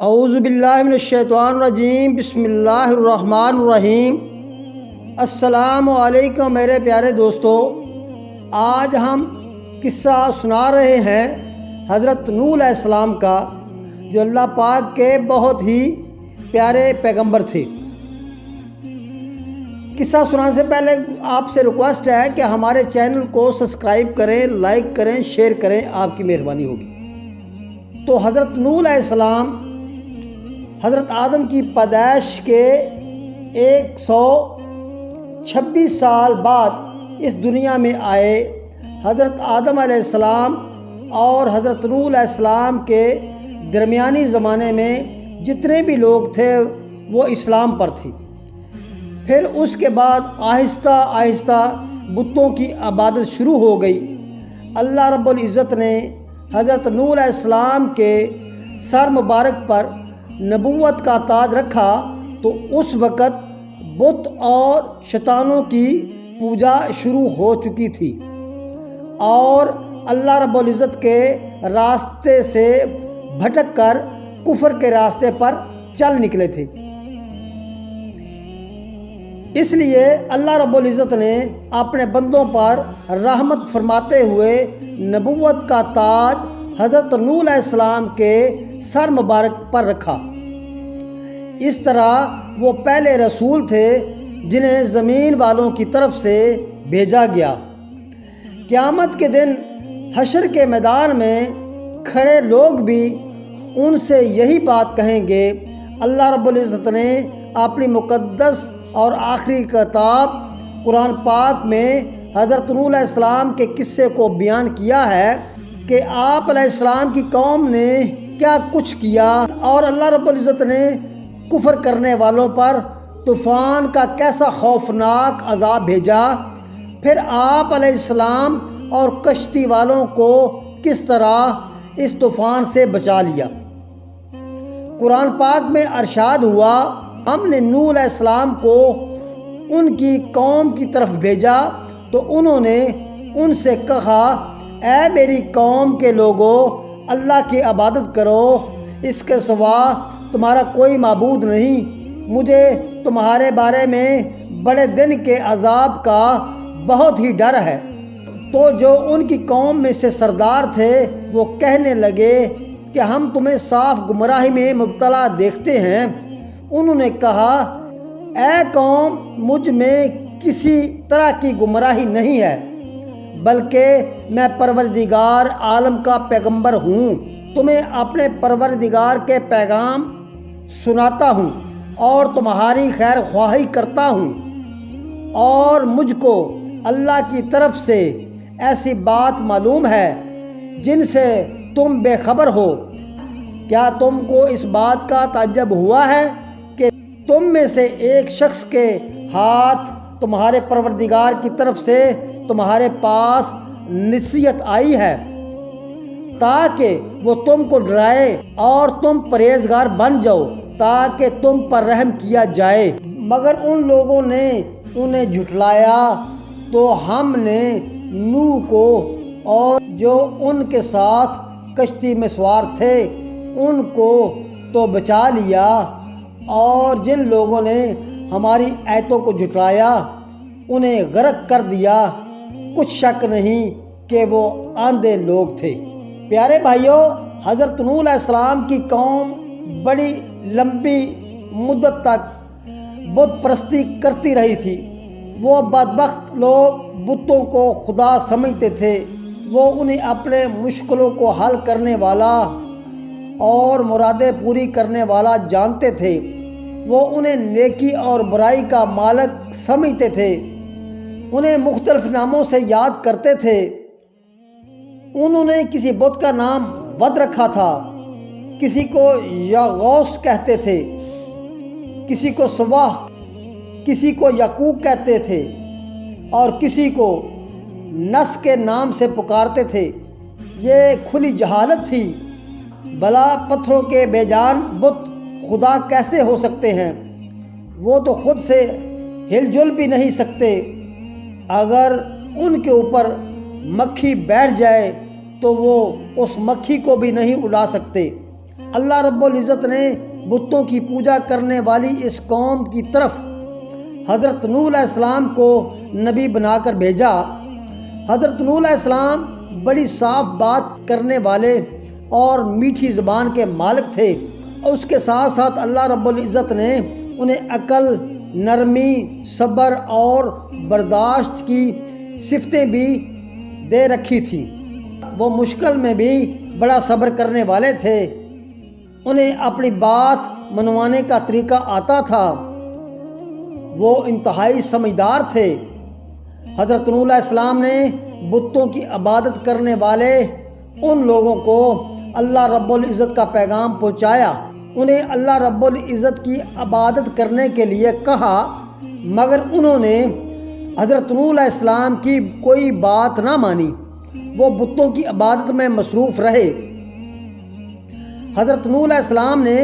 اعوذ باللہ من الشیطان الرجیم، بسم اللہ الرحمن الرحیم۔ السلام علیکم میرے پیارے دوستو، آج ہم قصہ سنا رہے ہیں حضرت نوح علیہ السلام کا، جو اللہ پاک کے بہت ہی پیارے پیغمبر تھے۔ قصہ سنانے سے پہلے آپ سے ریکویسٹ ہے کہ ہمارے چینل کو سبسکرائب کریں، لائک کریں، شیئر کریں، آپ کی مہربانی ہوگی۔ تو حضرت نوح علیہ السلام حضرت آدم کی پیدائش کے 126 سال بعد اس دنیا میں آئے۔ حضرت آدم علیہ السلام اور حضرت نوح علیہ السلام کے درمیانی زمانے میں جتنے بھی لوگ تھے وہ اسلام پر تھے۔ پھر اس کے بعد آہستہ آہستہ بتوں کی عبادت شروع ہو گئی۔ اللہ رب العزت نے حضرت نوح علیہ السلام کے سر مبارک پر نبوت کا تاج رکھا، تو اس وقت بت اور شیطانوں کی پوجا شروع ہو چکی تھی اور اللہ رب العزت کے راستے سے بھٹک کر کفر کے راستے پر چل نکلے تھے۔ اس لیے اللہ رب العزت نے اپنے بندوں پر رحمت فرماتے ہوئے نبوت کا تاج حضرت نوح علیہ السلام کے سر مبارک پر رکھا۔ اس طرح وہ پہلے رسول تھے جنہیں زمین والوں کی طرف سے بھیجا گیا۔ قیامت کے دن حشر کے میدان میں کھڑے لوگ بھی ان سے یہی بات کہیں گے۔ اللہ رب العزت نے اپنی مقدس اور آخری کتاب قرآن پاک میں حضرت نوح علیہ السلام کے قصے کو بیان کیا ہے کہ آپ علیہ السلام کی قوم نے کیا کچھ کیا، اور اللہ رب العزت نے کفر کرنے والوں پر طوفان کا کیسا خوفناک عذاب بھیجا، پھر آپ علیہ السلام اور کشتی والوں کو کس طرح اس طوفان سے بچا لیا۔ قرآن پاک میں ارشاد ہوا، ہم نے نوح علیہ السلام کو ان کی قوم کی طرف بھیجا تو انہوں نے ان سے کہا، اے میری قوم کے لوگو، اللہ کی عبادت کرو، اس کے سوا تمہارا کوئی معبود نہیں۔ مجھے تمہارے بارے میں بڑے دن کے عذاب کا بہت ہی ڈر ہے۔ تو جو ان کی قوم میں سے سردار تھے وہ کہنے لگے کہ ہم تمہیں صاف گمراہی میں مبتلا دیکھتے ہیں۔ انہوں نے کہا، اے قوم، مجھ میں کسی طرح کی گمراہی نہیں ہے، بلکہ میں پروردگار عالم کا پیغمبر ہوں۔ تمہیں اپنے پروردگار کے پیغام سناتا ہوں اور تمہاری خیر خواہی کرتا ہوں، اور مجھ کو اللہ کی طرف سے ایسی بات معلوم ہے جن سے تم بے خبر ہو۔ کیا تم کو اس بات کا تعجب ہوا ہے کہ تم میں سے ایک شخص کے ہاتھ تمہارے پروردگار کی طرف سے تمہارے پاس نصیحت آئی ہے تاکہ وہ تم کو ڈرائے اور تم پرہیزگار بن جاؤ، تاکہ تم پر رحم کیا جائے؟ مگر ان لوگوں نے انہیں جھٹلایا، تو ہم نے نوح کو اور جو ان کے ساتھ کشتی میں سوار تھے ان کو تو بچا لیا، اور جن لوگوں نے ہماری آیتوں کو جھٹلایا انہیں غرق کر دیا۔ کچھ شک نہیں کہ وہ اندھے لوگ تھے۔ پیارے بھائیوں، حضرت نوح علیہ السلام کی قوم بڑی لمبی مدت تک بت پرستی کرتی رہی تھی۔ وہ بدبخت لوگ بتوں کو خدا سمجھتے تھے۔ وہ انہیں اپنے مشکلوں کو حل کرنے والا اور مرادیں پوری کرنے والا جانتے تھے۔ وہ انہیں نیکی اور برائی کا مالک سمجھتے تھے، انہیں مختلف ناموں سے یاد کرتے تھے۔ انہوں نے کسی بت کا نام ود رکھا تھا، کسی کو یاغوث کہتے تھے، کسی کو سواح، کسی کو یعقوب کہتے تھے، اور کسی کو نس کے نام سے پکارتے تھے۔ یہ کھلی جہالت تھی۔ بھلا پتھروں کے بے جان بت خدا کیسے ہو سکتے ہیں؟ وہ تو خود سے ہل جل بھی نہیں سکتے۔ اگر ان کے اوپر مکھی بیٹھ جائے تو وہ اس مکھی کو بھی نہیں اڑا سکتے۔ اللہ رب العزت نے بتوں کی پوجا کرنے والی اس قوم کی طرف حضرت نوح علیہ السلام کو نبی بنا کر بھیجا۔ حضرت نوح علیہ السلام بڑی صاف بات کرنے والے اور میٹھی زبان کے مالک تھے، اور اس کے ساتھ ساتھ اللہ رب العزت نے انہیں عقل، نرمی، صبر اور برداشت کی صفتیں بھی دے رکھی تھیں۔ وہ مشکل میں بھی بڑا صبر کرنے والے تھے، انہیں اپنی بات منوانے کا طریقہ آتا تھا، وہ انتہائی سمجھدار تھے۔ حضرت نوح علیہ السلام نے بتوں کی عبادت کرنے والے ان لوگوں کو اللہ رب العزت کا پیغام پہنچایا، انہیں اللہ رب العزت کی عبادت کرنے کے لیے کہا، مگر انہوں نے حضرت نوح علیہ السلام کی کوئی بات نہ مانی، وہ بتوں کی عبادت میں مصروف رہے۔ حضرت نوح علیہ السلام نے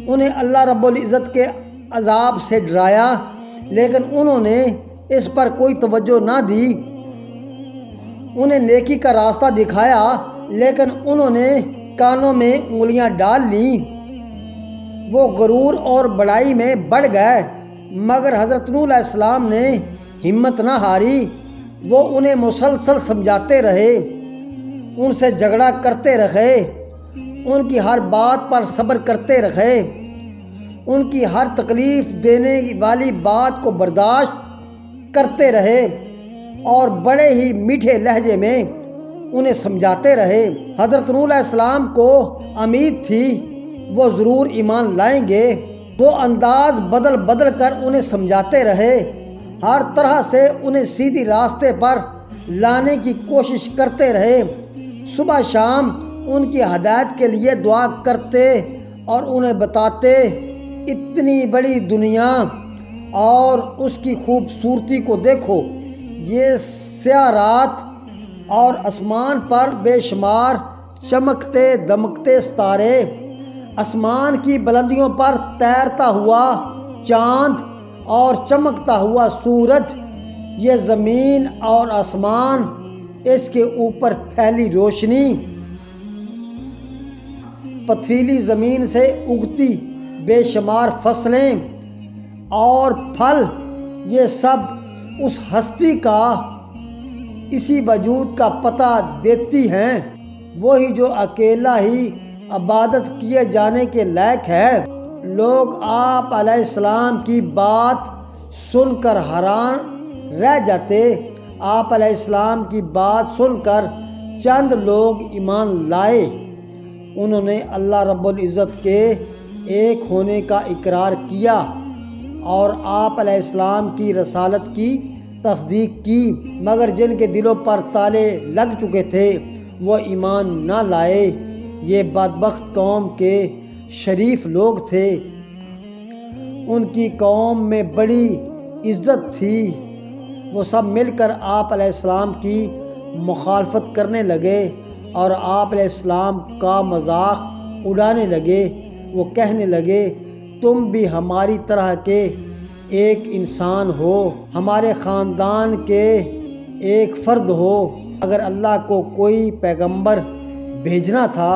انہیں اللہ رب العزت کے عذاب سے ڈرایا، لیکن انہوں نے اس پر کوئی توجہ نہ دی۔ انہیں نیکی کا راستہ دکھایا، لیکن انہوں نے کانوں میں انگلیاں ڈال لیں، وہ غرور اور بڑائی میں بڑھ گئے۔ مگر حضرت نوح علیہ السلام نے ہمت نہ ہاری، وہ انہیں مسلسل سمجھاتے رہے، ان سے جھگڑا کرتے رہے، ان کی ہر بات پر صبر کرتے رہے، ان کی ہر تکلیف دینے والی بات کو برداشت کرتے رہے اور بڑے ہی میٹھے لہجے میں انہیں سمجھاتے رہے۔ حضرت نوح علیہ السلام کو امید تھی وہ ضرور ایمان لائیں گے، وہ انداز بدل بدل کر انہیں سمجھاتے رہے، ہر طرح سے انہیں سیدھی راستے پر لانے کی کوشش کرتے رہے، صبح شام ان کی ہدایت کے لیے دعا کرتے اور انہیں بتاتے، اتنی بڑی دنیا اور اس کی خوبصورتی کو دیکھو، یہ سیاہ رات اور آسمان پر بے شمار چمکتے دمکتے ستارے، آسمان کی بلندیوں پر تیرتا ہوا چاند اور چمکتا ہوا سورج، یہ زمین اور آسمان، اس کے اوپر پھیلی روشنی، پتھریلی زمین سے اگتی بے شمار فصلیں اور پھل، یہ سب اس ہستی کا، اسی وجود کا پتہ دیتی ہیں، وہی جو اکیلا ہی عبادت کیے جانے کے لائق ہے۔ لوگ آپ علیہ السلام کی بات سن کر حیران رہ جاتے۔ آپ علیہ السلام کی بات سن کر چند لوگ ایمان لائے، انہوں نے اللہ رب العزت کے ایک ہونے کا اقرار کیا اور آپ علیہ السلام کی رسالت کی تصدیق کی، مگر جن کے دلوں پر تالے لگ چکے تھے وہ ایمان نہ لائے۔ یہ بدبخت قوم کے شریف لوگ تھے، ان کی قوم میں بڑی عزت تھی، وہ سب مل کر آپ علیہ السلام کی مخالفت کرنے لگے اور آپ علیہ السلام کا مذاق اڑانے لگے۔ وہ کہنے لگے، تم بھی ہماری طرح کے ایک انسان ہو، ہمارے خاندان کے ایک فرد ہو، اگر اللہ کو کوئی پیغمبر بھیجنا تھا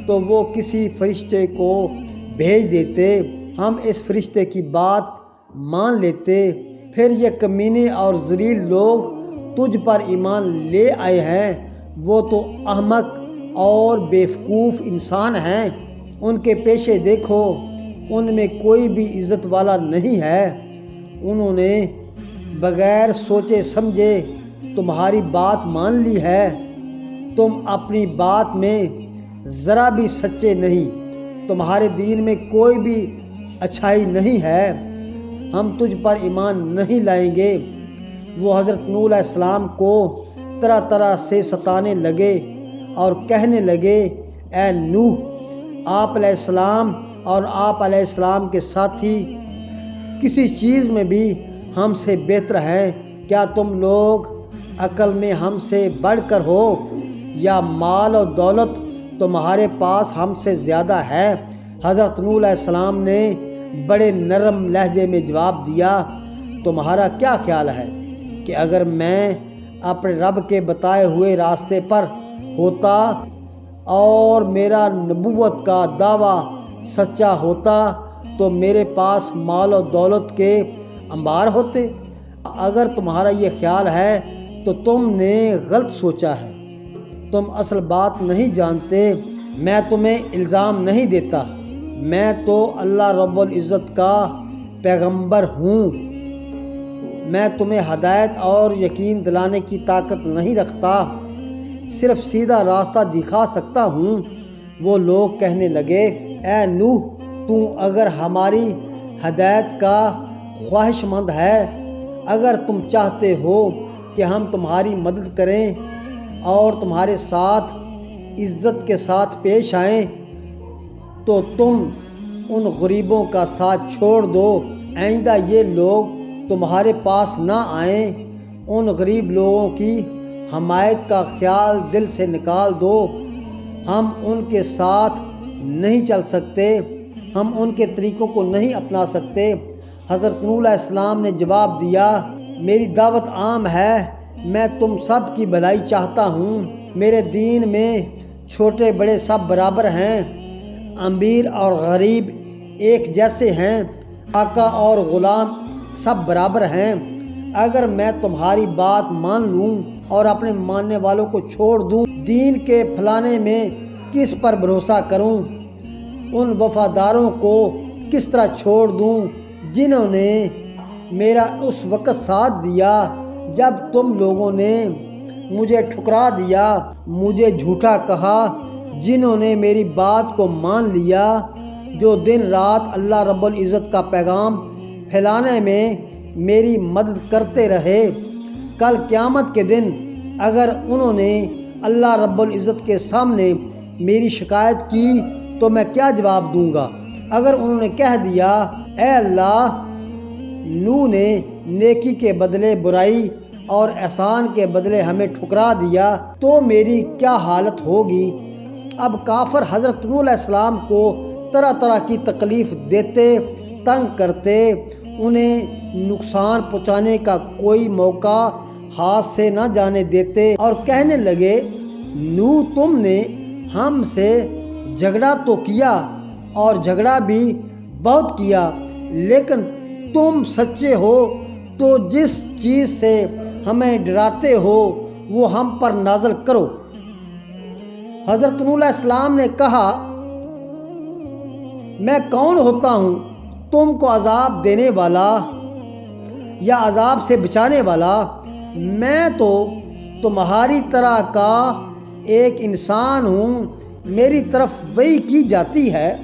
تو وہ کسی فرشتے کو بھیج دیتے، ہم اس فرشتے کی بات مان لیتے۔ پھر یہ کمینے اور ذلیل لوگ تجھ پر ایمان لے آئے ہیں، وہ تو احمق اور بیوقوف انسان ہیں، ان کے پیچھے دیکھو، ان میں کوئی بھی عزت والا نہیں ہے، انہوں نے بغیر سوچے سمجھے تمہاری بات مان لی ہے، تم اپنی بات میں ذرا بھی سچے نہیں، تمہارے دین میں کوئی بھی اچھائی نہیں ہے، ہم تجھ پر ایمان نہیں لائیں گے۔ وہ حضرت نوح علیہ السلام کو طرح طرح سے ستانے لگے اور کہنے لگے، اے نوح، آپ علیہ السلام اور آپ علیہ السلام کے ساتھی کسی چیز میں بھی ہم سے بہتر ہیں، کیا تم لوگ عقل میں ہم سے بڑھ کر ہو، یا مال و دولت تمہارے پاس ہم سے زیادہ ہے؟ حضرت نوح علیہ السلام نے بڑے نرم لہجے میں جواب دیا، تمہارا کیا خیال ہے کہ اگر میں اپنے رب کے بتائے ہوئے راستے پر ہوتا اور میرا نبوت کا دعویٰ سچا ہوتا تو میرے پاس مال و دولت کے انبار ہوتے۔ اگر تمہارا یہ خیال ہے تو تم نے غلط سوچا ہے، تم اصل بات نہیں جانتے۔ میں تمہیں الزام نہیں دیتا، میں تو اللہ رب العزت کا پیغمبر ہوں۔ میں تمہیں ہدایت اور یقین دلانے کی طاقت نہیں رکھتا، صرف سیدھا راستہ دکھا سکتا ہوں۔ وہ لوگ کہنے لگے، اے نوح، تو اگر ہماری ہدایت کا خواہش مند ہے، اگر تم چاہتے ہو کہ ہم تمہاری مدد کریں اور تمہارے ساتھ عزت کے ساتھ پیش آئیں تو تم ان غریبوں کا ساتھ چھوڑ دو۔ آئندہ یہ لوگ تمہارے پاس نہ آئیں۔ ان غریب لوگوں کی حمایت کا خیال دل سے نکال دو۔ ہم ان کے ساتھ نہیں چل سکتے، ہم ان کے طریقوں کو نہیں اپنا سکتے۔ حضرت نوح علیہ السلام نے جواب دیا، میری دعوت عام ہے، میں تم سب کی بھلائی چاہتا ہوں۔ میرے دین میں چھوٹے بڑے سب برابر ہیں، امیر اور غریب ایک جیسے ہیں، آقا اور غلام سب برابر ہیں۔ اگر میں تمہاری بات مان لوں اور اپنے ماننے والوں کو چھوڑ دوں، دین کے پھیلانے میں کس پر بھروسہ کروں؟ ان وفاداروں کو کس طرح چھوڑ دوں جنہوں نے میرا اس وقت ساتھ دیا جب تم لوگوں نے مجھے ٹھکرا دیا، مجھے جھوٹا کہا، جنہوں نے میری بات کو مان لیا، جو دن رات اللہ رب العزت کا پیغام پھیلانے میں میری مدد کرتے رہے۔ کل قیامت کے دن اگر انہوں نے اللہ رب العزت کے سامنے میری شکایت کی تو میں کیا جواب دوں گا؟ اگر انہوں نے کہہ دیا، اے اللہ، نوح نے نیکی کے بدلے برائی اور احسان کے بدلے ہمیں ٹھکرا دیا، تو میری کیا حالت ہوگی؟ اب کافر حضرت نوح علیہ السلام کو طرح طرح کی تکلیف دیتے، تنگ کرتے، انہیں نقصان پہنچانے کا کوئی موقع ہاتھ سے نہ جانے دیتے اور کہنے لگے، نوح، تم نے ہم سے جھگڑا تو کیا اور جھگڑا بھی بہت کیا، لیکن تم سچے ہو تو جس چیز سے ہمیں ڈراتے ہو وہ ہم پر نازل کرو۔ حضرت نوح علیہ السلام نے کہا، میں کون ہوتا ہوں تم کو عذاب دینے والا یا عذاب سے بچانے والا؟ میں تو تمہاری طرح کا ایک انسان ہوں، میری طرف وحی کی جاتی ہے۔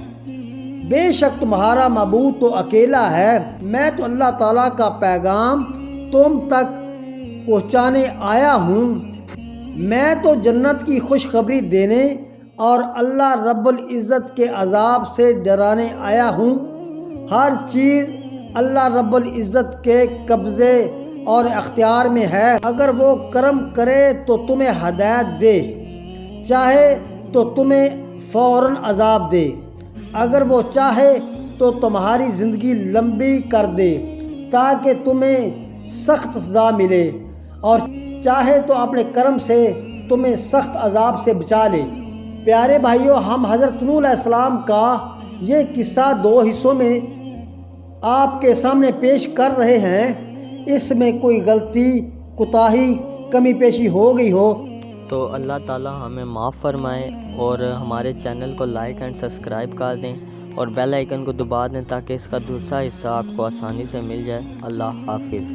بے شک تمہارا معبود تو اکیلا ہے، میں تو اللہ تعالیٰ کا پیغام تم تک پہنچانے آیا ہوں۔ میں تو جنت کی خوشخبری دینے اور اللہ رب العزت کے عذاب سے ڈرانے آیا ہوں۔ ہر چیز اللہ رب العزت کے قبضے اور اختیار میں ہے۔ اگر وہ کرم کرے تو تمہیں ہدایت دے، چاہے تو تمہیں فوراً عذاب دے، اگر وہ چاہے تو تمہاری زندگی لمبی کر دے تاکہ تمہیں سخت سزا ملے، اور چاہے تو اپنے کرم سے تمہیں سخت عذاب سے بچا لے۔ پیارے بھائیوں، ہم حضرت نوح علیہ السلام کا یہ قصہ دو حصوں میں آپ کے سامنے پیش کر رہے ہیں۔ اس میں کوئی غلطی، کوتاہی، کمی پیشی ہو گئی ہو تو اللہ تعالیٰ ہمیں معاف فرمائے، اور ہمارے چینل کو لائک اینڈ سبسکرائب کر دیں اور بیل آئیکن کو دبا دیں تاکہ اس کا دوسرا حصہ آپ کو آسانی سے مل جائے۔ اللہ حافظ۔